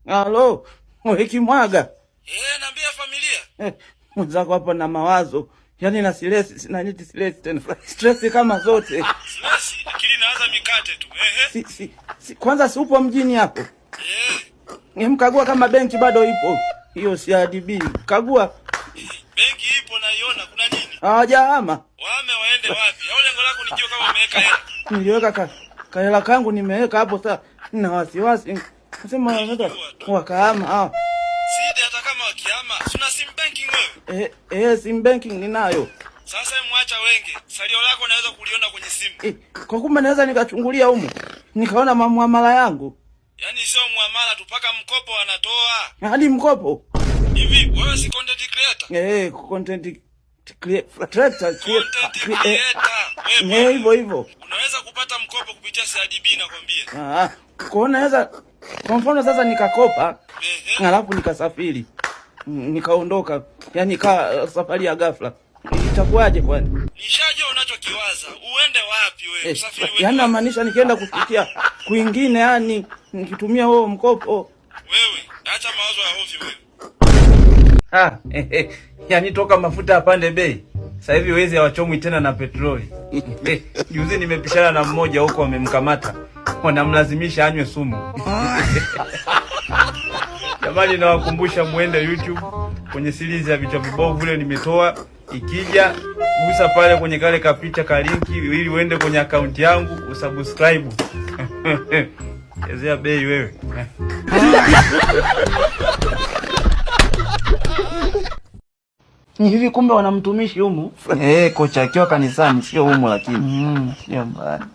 Halo, Mwekimwaga. Naambia familia. Mwenzako hapa na mawazo. Yaani na stress, na niti stress tena. Stress kama zote. Stress, akili naanza mikate tu. Kwanza si upo mjini hapo? Mkagua kama benki bado ipo. Hiyo si CRDB. Kagua. Benki ipo naiona, kuna nini? Hawajahama. Wahame waende wapi? Au lengo lako nijue kama umeweka hela? Niliweka hela kangu nimeweka hapo sasa. Na wasiwasi. Nasema wakahama hao. Sidi hata kama wakihama, sina sim banking wewe? Sim banking ninayo. Sasa mwacha wenge. Salio lako naweza kuliona kwenye simu. Kwa kumbe naweza nikachungulia huko. Nikaona muamala yangu. Yaani sio muamala tu, paka mkopo wanatoa. Hadi mkopo. Hivi wewe si content creator? Content creator. Hivyo. Unaweza kupata mkopo kupitia CRDB nakwambia. Kwa naweza kwa mfano sasa nikakopa, alafu nikasafiri. Nikaondoka. Yaani safari ya ghafla. Itakuwaje kwani? Nishajua unachokiwaza. Uende wapi wewe? Usafiri wewe. Yaani namaanisha nikienda kufikia kwingine, yani nikitumia huo mkopo. Wewe, acha mawazo ya hofu wewe. Yaani toka mafuta yapande bei. Sasa hivi wezi hawachomwi tena na petroli. Juzi nimepishana na mmoja huko, wamemkamata. Wanamlazimisha anywe sumu. Jamani, nawakumbusha muende YouTube kwenye series ya vichwa vibovu ile nimetoa. Ikija gusa pale kwenye kale kapicha ka linki ili uende kwenye account yangu usubscribe. Ezea bei wewe. Hivi kumbe wanamtumishi humu? Kocha akiwa kanisani sio humu lakini. Sio mbaya.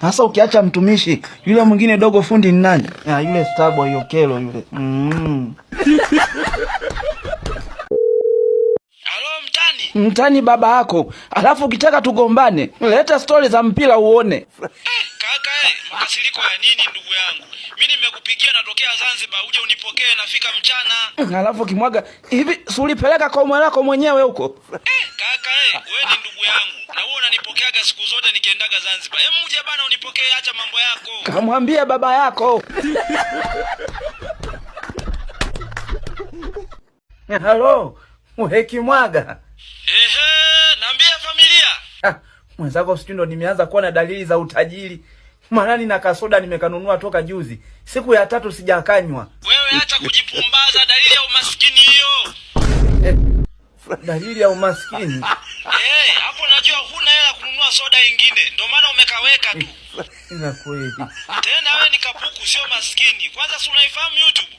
Sasa ukiacha mtumishi, yule mwingine dogo fundi ni nani? Yule Starboy Yokelo yule. Halo mtani. Mtani baba yako. Alafu ukitaka tugombane, leta story za mpira uone. Kaka makasiriko ya nini ndugu yangu? Mimi nimekupigia natokea Zanzibar uje unipokee, nafika mchana. Alafu Kimwaga, hivi si ulipeleka kwa mwanako mwenyewe huko? Kaka wewe ni ndugu yangu. Na wewe unanipokeaga siku zote nikiendaga Zanzibar. Mje bana unipokee, acha mambo yako. Kamwambie baba yako. Halo, Mwekimwaga. Naambia familia. Mwenzako sisi ndo nimeanza kuona dalili za utajiri. Manani na kasoda nimekanunua toka juzi. Siku ya 3 sijakanywa. Wewe acha kujipumbaza, dalili ya umaskini hiyo. Dalili ya umaskini. Hapo najua huna hela kununua soda nyingine. Ndio maana umekaweka tu. Ina kweli. Tena wewe ni kapuku sio maskini. Kwanza si unaifahamu YouTube?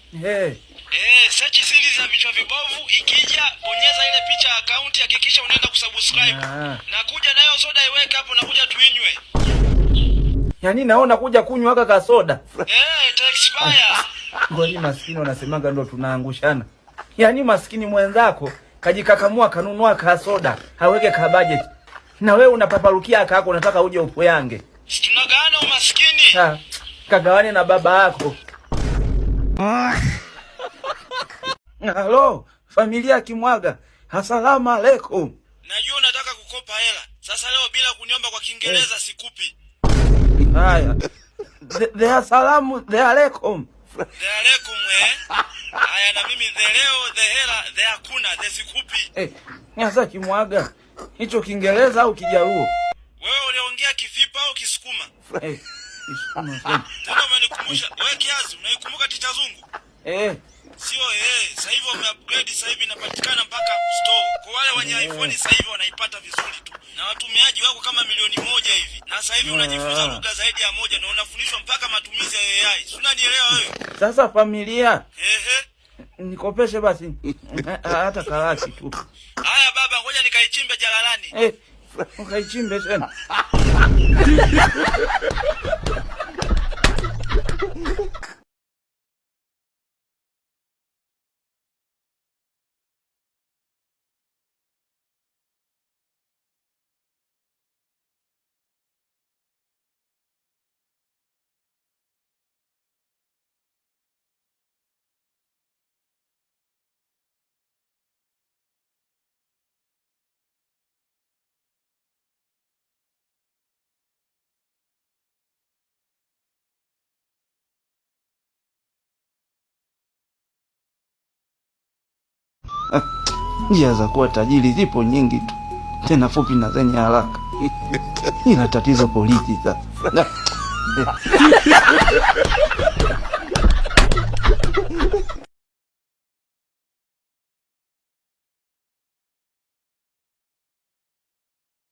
Search series ya vichwa vibovu, ikija bonyeza ile picha ya account, hakikisha unaenda kusubscribe. Na kuja nayo soda iweke hapo na kuja tuinywe. Yaani naona kuja kunywa haka soda. Ita expire. Ngoni maskini wanasemaga ndo tunaangushana. Yaani maskini mwenzako kajikakamua kanunua ka soda, haweke ka budget. Na wewe unapaparukia kako unataka uje upo yange. Tunagawana umaskini. Kagawane na baba yako. Halo, familia Kimwaga. Asalamu alaykum. Najua unataka kukopa hela. Sasa leo bila kuniomba kwa Kiingereza sikupi. Haya. The alaykum. The alaykum Haya na mimi the leo, the hela, the hakuna, the sikupi. Sasa Kimwaga, hicho Kiingereza au Kijaluo? Wewe uliongea Kifipa au Kisukuma? Kisukuma. Tena umenikumbusha, wewe kiazi, unaikumbuka Tita Zungu? Sio sasa hivi umeupgrade, sasa hivi inapatikana mpaka store. Kwa wale wenye iPhone sasa hivi wanaipata vizuri tu. Na watumiaji wako kama 1,000,000 hivi. Na sasa hivi unajifunza lugha zaidi ya moja na unafundishwa mpaka matumizi ya AI. Si unanielewa wewe? Sasa familia. Nikopeshe basi. Hata karaki tu. Haya baba, ngoja nikaichimbe jalalani. Ukaichimbe tena. Njia za kuwa tajiri zipo nyingi tu, tena fupi na zenye haraka. Ila tatizo polisi sasa.